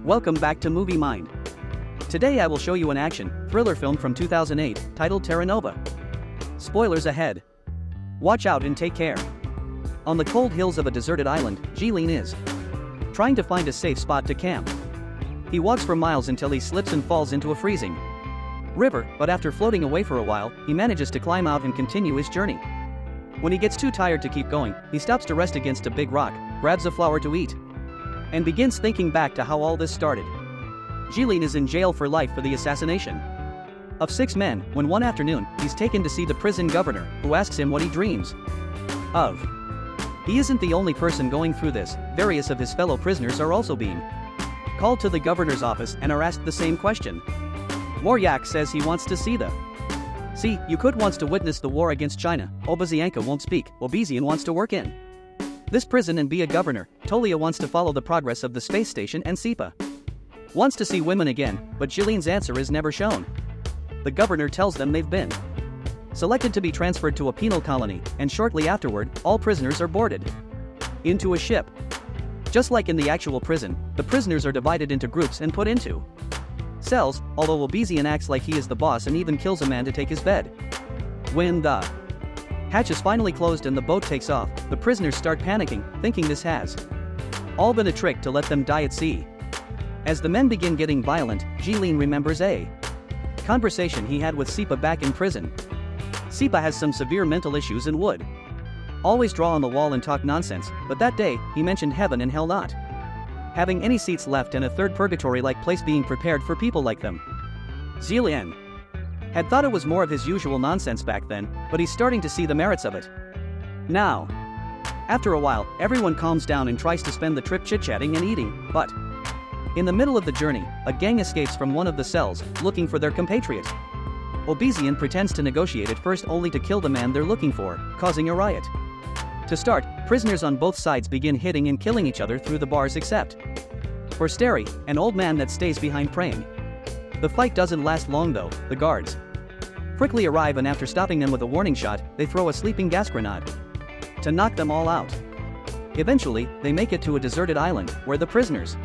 Welcome back to Movie Mind. Today I will show you an action, thriller film from 2008, titled Terra Nova. Spoilers ahead. Watch out and take care. On the cold hills of a deserted island, Jilin is trying to find a safe spot to camp. He walks for miles until he slips and falls into a freezing river, but after floating away for a while, he manages to climb out and continue his journey. When he gets too tired to keep going, he stops to rest against a big rock, grabs a flower to eat, and begins thinking back to how all this started. Jilin is in jail for life for the assassination of 6 men, when one afternoon, he's taken to see the prison governor, who asks him what he dreams of. He isn't the only person going through this, various of his fellow prisoners are also being called to the governor's office and are asked the same question. Moryak says he wants to see the Yukut wants to witness the war against China, Obazianka won't speak, Obezian wants to work in this prison and be a governor, Tolia wants to follow the progress of the space station, and Sipa wants to see women again, but Jilin's answer is never shown. The governor tells them they've been selected to be transferred to a penal colony, and shortly afterward, all prisoners are boarded into a ship. Just like in the actual prison, the prisoners are divided into groups and put into cells, although Obezian acts like he is the boss and even kills a man to take his bed. When the hatch is finally closed and the boat takes off, the prisoners start panicking, thinking this has all been a trick to let them die at sea. As the men begin getting violent, Jilin remembers a conversation he had with Sipa back in prison. Sipa has some severe mental issues and would always draw on the wall and talk nonsense, but that day, he mentioned heaven and hell not having any seats left and a third purgatory-like place being prepared for people like them. Jilin had thought it was more of his usual nonsense back then, but he's starting to see the merits of it now. After a while, everyone calms down and tries to spend the trip chit-chatting and eating, but in the middle of the journey, a gang escapes from one of the cells, looking for their compatriot. Obezian pretends to negotiate at first only to kill the man they're looking for, causing a riot. To start, prisoners on both sides begin hitting and killing each other through the bars except for Steri, an old man that stays behind praying. The fight doesn't last long though, the guards quickly arrive and after stopping them with a warning shot, they throw a sleeping gas grenade to knock them all out. Eventually, they make it to a deserted island, where the prisoners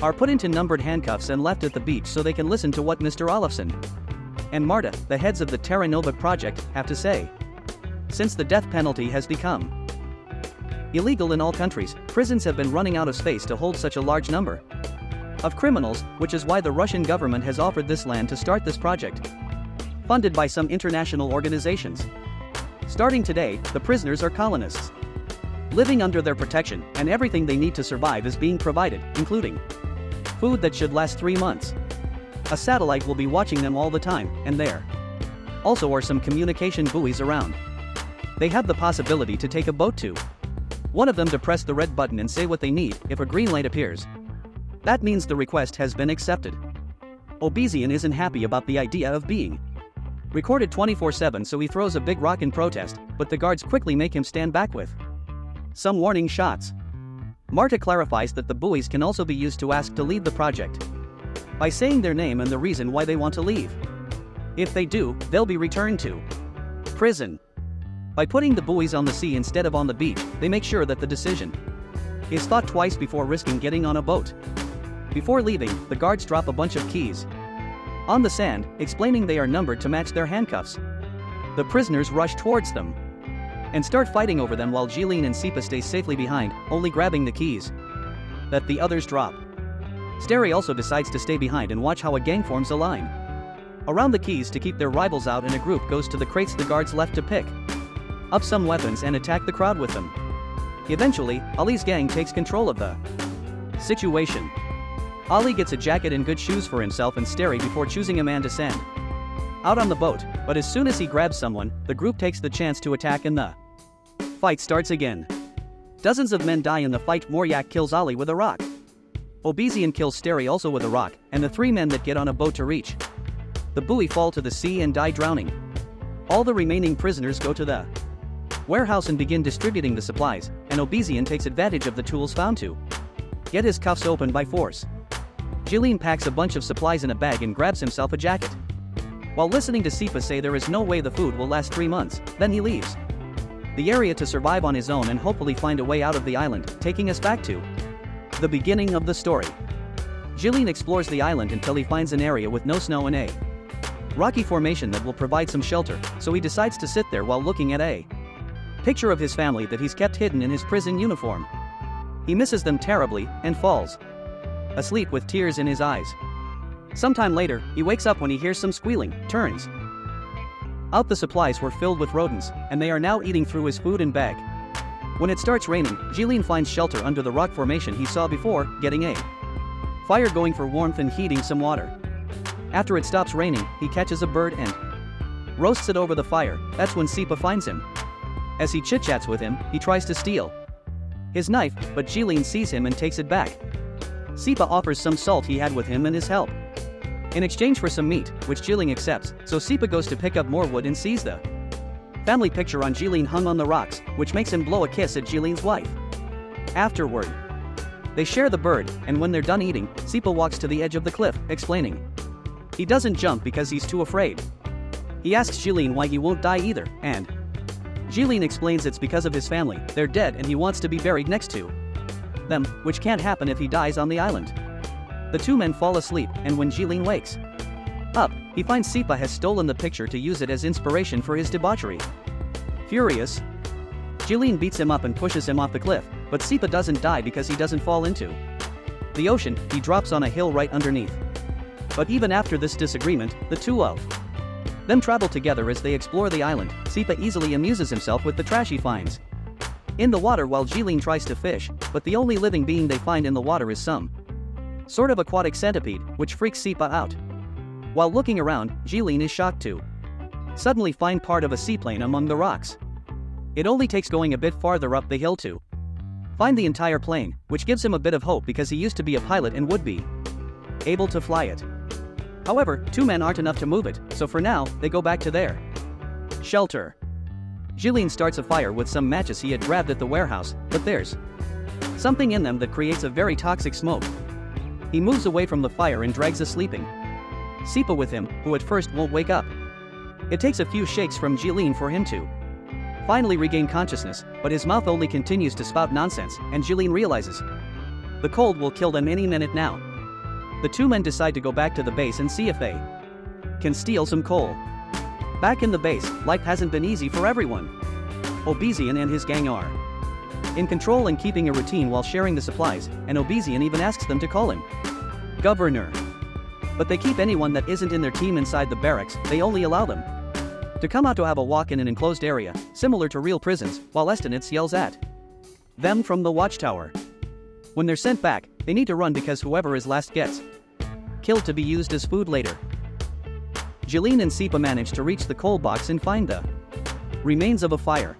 are put into numbered handcuffs and left at the beach so they can listen to what Mr. Olafsson and Marta, the heads of the Terra Nova project, have to say. Since the death penalty has become illegal in all countries, prisons have been running out of space to hold such a large number of criminals, which is why the Russian government has offered this land to start this project, funded by some international organizations. Starting today, the prisoners are colonists, living under their protection, and everything they need to survive is being provided, including food that should last 3 months. A satellite will be watching them all the time, and there also are some communication buoys around. They have the possibility to take a boat to one of them to press the red button and say what they need. If a green light appears, that means the request has been accepted. Obezian isn't happy about the idea of being recorded 24/7, so he throws a big rock in protest, but the guards quickly make him stand back with some warning shots. Marta clarifies that the buoys can also be used to ask to leave the project by saying their name and the reason why they want to leave. If they do, they'll be returned to prison. By putting the buoys on the sea instead of on the beach, they make sure that the decision is thought twice before risking getting on a boat. Before leaving, the guards drop a bunch of keys on the sand, explaining they are numbered to match their handcuffs. The prisoners rush towards them and start fighting over them while Jilin and Sipa stay safely behind, only grabbing the keys that the others drop. Steri also decides to stay behind and watch how a gang forms a line around the keys to keep their rivals out, and a group goes to the crates the guards left to pick up some weapons and attack the crowd with them. Eventually, Ali's gang takes control of the situation. Ali gets a jacket and good shoes for himself and Steri before choosing a man to send out on the boat, but as soon as he grabs someone, the group takes the chance to attack and the fight starts again. Dozens of men die in the fight. Moryak kills Ali with a rock. Obezian kills Steri also with a rock, and the 3 men that get on a boat to reach the buoy fall to the sea and die drowning. All the remaining prisoners go to the warehouse and begin distributing the supplies, and Obezian takes advantage of the tools found to get his cuffs open by force. Jilin packs a bunch of supplies in a bag and grabs himself a jacket. While listening to Sipa say there is no way the food will last 3 months, then he leaves the area to survive on his own and hopefully find a way out of the island, taking us back to the beginning of the story. Jilin explores the island until he finds an area with no snow and a rocky formation that will provide some shelter, so he decides to sit there while looking at a picture of his family that he's kept hidden in his prison uniform. He misses them terribly, and falls asleep with tears in his eyes. Sometime later, he wakes up when he hears some squealing. Turns out the supplies were filled with rodents, and they are now eating through his food and bag. When it starts raining, Jilin finds shelter under the rock formation he saw before, getting a fire going for warmth and heating some water. After it stops raining, he catches a bird and roasts it over the fire. That's when Sipa finds him. As he chit-chats with him, he tries to steal his knife, but Jilin sees him and takes it back. Sipa offers some salt he had with him and his help in exchange for some meat, which Jilin accepts, so Sipa goes to pick up more wood and sees the family picture on Jilin hung on the rocks, which makes him blow a kiss at Jilin's wife. Afterward, they share the bird, and when they're done eating, Sipa walks to the edge of the cliff, explaining he doesn't jump because he's too afraid. He asks Jilin why he won't die either, and Jilin explains it's because of his family. They're dead and he wants to be buried next to them, which can't happen if he dies on the island. The two men fall asleep, and when Jilin wakes up, he finds Sipa has stolen the picture to use it as inspiration for his debauchery. Furious, Jilin beats him up and pushes him off the cliff, but Sipa doesn't die because he doesn't fall into the ocean. He drops on a hill right underneath. But even after this disagreement, the two of them travel together as they explore the island. Sipa easily amuses himself with the trash he finds in the water while Jilin tries to fish, but the only living being they find in the water is some sort of aquatic centipede, which freaks Sipa out. While looking around, Jilin is shocked to suddenly find part of a seaplane among the rocks. It only takes going a bit farther up the hill to find the entire plane, which gives him a bit of hope because he used to be a pilot and would be able to fly it. However, two men aren't enough to move it, so for now, they go back to their shelter. Jilin starts a fire with some matches he had grabbed at the warehouse, but there's something in them that creates a very toxic smoke. He moves away from the fire and drags a sleeping Sipa with him, who at first won't wake up. It takes a few shakes from Jilin for him to finally regain consciousness, but his mouth only continues to spout nonsense, and Jilin realizes the cold will kill them any minute now. The two men decide to go back to the base and see if they can steal some coal. Back in the base, life hasn't been easy for everyone. Obezian and his gang are in control and keeping a routine while sharing the supplies, and Obezian even asks them to call him Governor. But they keep anyone that isn't in their team inside the barracks. They only allow them to come out to have a walk in an enclosed area, similar to real prisons, while Estonitz yells at them from the watchtower. When they're sent back, they need to run because whoever is last gets killed to be used as food later. Jilin and Sipa manage to reach the coal box and find the remains of a fire.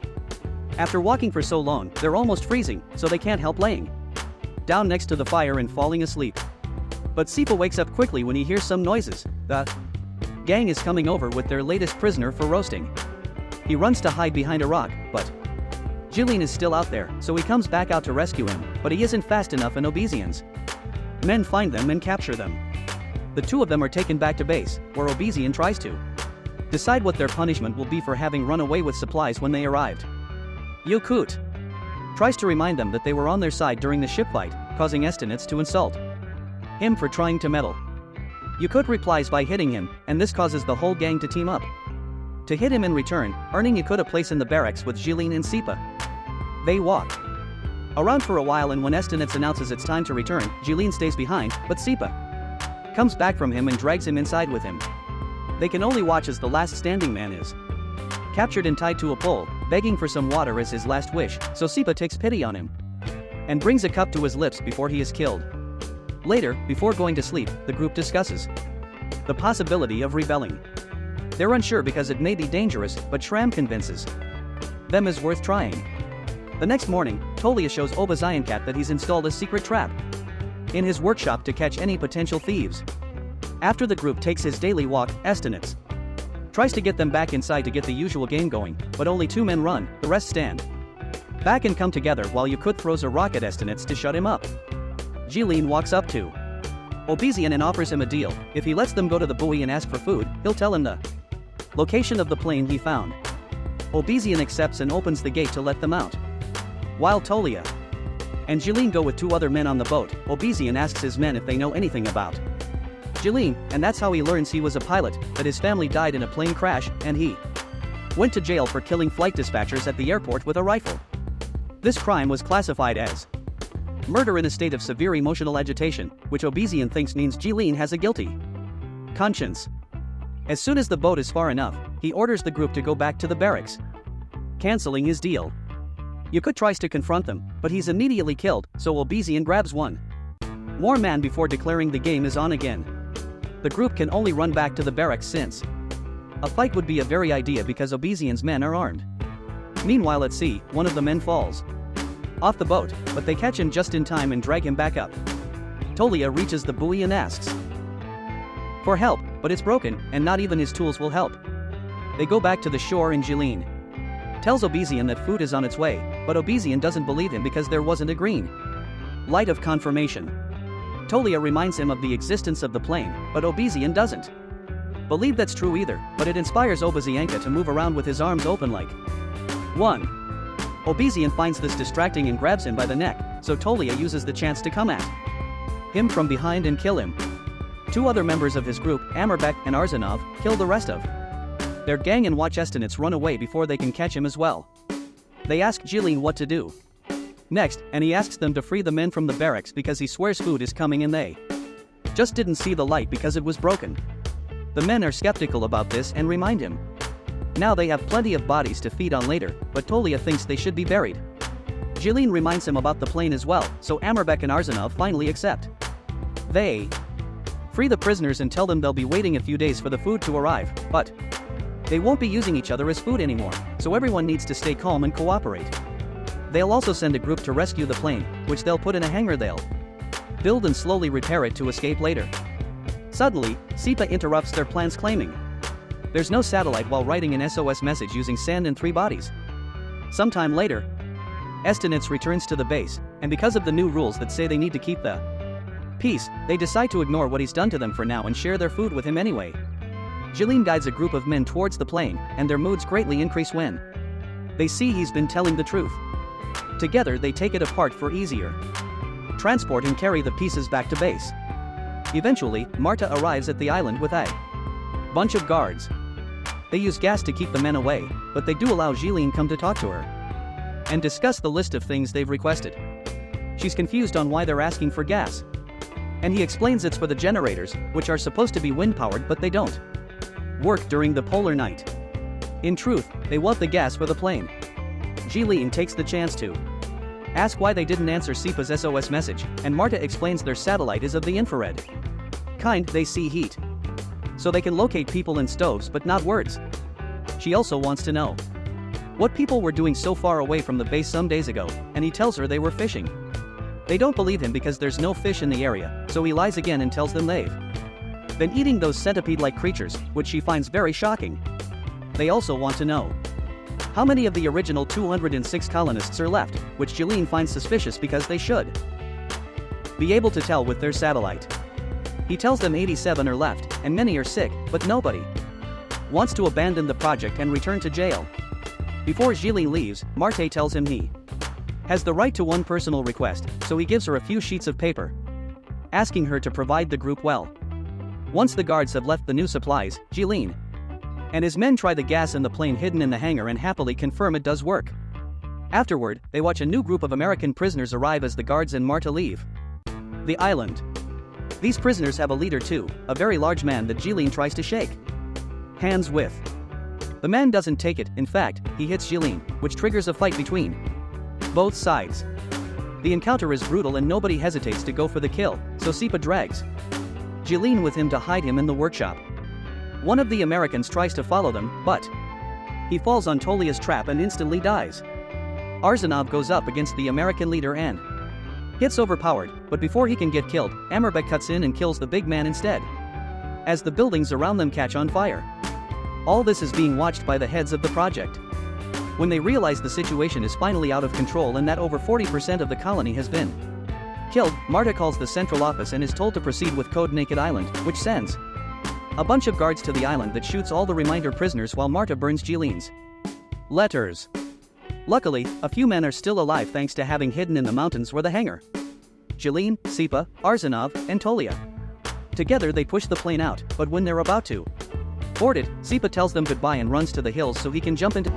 After walking for so long, they're almost freezing, so they can't help laying down next to the fire and falling asleep. But Sipa wakes up quickly when he hears some noises. The gang is coming over with their latest prisoner for roasting. He runs to hide behind a rock, but Jilin is still out there, so he comes back out to rescue him, but he isn't fast enough and Obezian's men find them and capture them. The two of them are taken back to base, where Obezian tries to decide what their punishment will be for having run away with supplies when they arrived. Yakut tries to remind them that they were on their side during the ship fight, causing Estonitz to insult him for trying to meddle. Yakut replies by hitting him, and this causes the whole gang to team up to hit him in return, earning Yakut a place in the barracks with Jilin and Sipa. They walk around for a while, and when Estonitz announces it's time to return, Jilin stays behind, but Sipa comes back from him and drags him inside with him. They can only watch as the last standing man is captured and tied to a pole, begging for some water as his last wish, so Sipa takes pity on him and brings a cup to his lips before he is killed. Later, before going to sleep, the group discusses the possibility of rebelling. They're unsure because it may be dangerous, but Shram convinces them is worth trying. The next morning, Tolia shows Obeziancat that he's installed a secret trap in his workshop to catch any potential thieves. After the group takes his daily walk, Estonitz tries to get them back inside to get the usual game going, but only two men run, the rest stand back and come together while Yakut throws a rock at Estonitz to shut him up. Jilin walks up to Obezian and offers him a deal. If he lets them go to the buoy and ask for food, he'll tell him the location of the plane he found. Obezian accepts and opens the gate to let them out. While Tolia and Jilin go with 2 other men on the boat. Obezian asks his men if they know anything about Jilin, and that's how he learns he was a pilot, that his family died in a plane crash, and he went to jail for killing flight dispatchers at the airport with a rifle. This crime was classified as murder in a state of severe emotional agitation, which Obezian thinks means Jilin has a guilty conscience. As soon as the boat is far enough, he orders the group to go back to the barracks, canceling his deal. Yukut tries to confront them, but he's immediately killed, so Obezian grabs one more man before declaring the game is on again. The group can only run back to the barracks since a fight would be a very idea because Obezian's men are armed. Meanwhile at sea, one of the men falls off the boat, but they catch him just in time and drag him back up. Tolia reaches the buoy and asks for help, but it's broken, and not even his tools will help. They go back to the shore and Jilin tells Obezian that food is on its way, but Obezian doesn't believe him because there wasn't a green light of confirmation. Tolia reminds him of the existence of the plane, but Obezian doesn't believe that's true either, but it inspires Obezianka to move around with his arms open like one. Obezian finds this distracting and grabs him by the neck, so Tolia uses the chance to come at him from behind and kill him. 2 other members of his group, Amerbek and Arzanov, kill the rest of their gang and watch Estonitz run away before they can catch him as well. They ask Jilin what to do next, and he asks them to free the men from the barracks because he swears food is coming and they just didn't see the light because it was broken. The men are skeptical about this and remind him now they have plenty of bodies to feed on later, but Tolia thinks they should be buried. Jilin reminds him about the plane as well, so Amerbek and Arzanov finally accept. They free the prisoners and tell them they'll be waiting a few days for the food to arrive, but they won't be using each other as food anymore, so everyone needs to stay calm and cooperate. They'll also send a group to rescue the plane, which they'll put in a hangar they'll build and slowly repair it to escape later. Suddenly, Sipa interrupts their plans claiming there's no satellite while writing an SOS message using sand and 3 bodies. Sometime later, Estonitz returns to the base, and because of the new rules that say they need to keep the peace, they decide to ignore what he's done to them for now and share their food with him anyway. Jilin guides a group of men towards the plane, and their moods greatly increase when they see he's been telling the truth. Together they take it apart for easier transport and carry the pieces back to base. Eventually, Marta arrives at the island with a bunch of guards. They use gas to keep the men away, but they do allow Jilin come to talk to her and discuss the list of things they've requested. She's confused on why they're asking for gas, and he explains it's for the generators, which are supposed to be wind-powered but they don't work during the polar night. In truth, they want the gas for the plane. Jilin takes the chance to ask why they didn't answer Sipa's SOS message, and Marta explains their satellite is of the infrared kind. They see heat, so they can locate people in stoves but not words. She also wants to know what people were doing so far away from the base some days ago, and he tells her they were fishing. They don't believe him because there's no fish in the area, so he lies again and tells them they've been eating those centipede-like creatures, which she finds very shocking. They also want to know how many of the original 206 colonists are left, which Jilin finds suspicious because they should be able to tell with their satellite. He tells them 87 are left, and many are sick, but nobody wants to abandon the project and return to jail. Before Jilin leaves, Marte tells him he has the right to one personal request, so he gives her a few sheets of paper, asking her to provide the group well. Once the guards have left the new supplies, Jilin and his men try the gas in the plane hidden in the hangar and happily confirm it does work. Afterward, they watch a new group of American prisoners arrive as the guards and Marta leave the island. These prisoners have a leader too, a very large man that Jilin tries to shake hands with. The man doesn't take it, in fact, he hits Jilin, which triggers a fight between both sides. The encounter is brutal and nobody hesitates to go for the kill, so Sipa drags Jilin with him to hide him in the workshop. One of the Americans tries to follow them, but he falls on Tolia's trap and instantly dies. Arzanov goes up against the American leader and gets overpowered, but before he can get killed, Amerbek cuts in and kills the big man instead, as the buildings around them catch on fire. All this is being watched by the heads of the project. When they realize the situation is finally out of control and that over 40% of the colony has been killed, Marta calls the central office and is told to proceed with Code Naked Island, which sends a bunch of guards to the island that shoots all the reminder prisoners while Marta burns Jilin's letters. Luckily, a few men are still alive thanks to having hidden in the mountains were the hangar. Jeline, Sipa, Arzanov, and Tolia. Together they push the plane out, but when they're about to board it, Sipa tells them goodbye and runs to the hills so he can jump into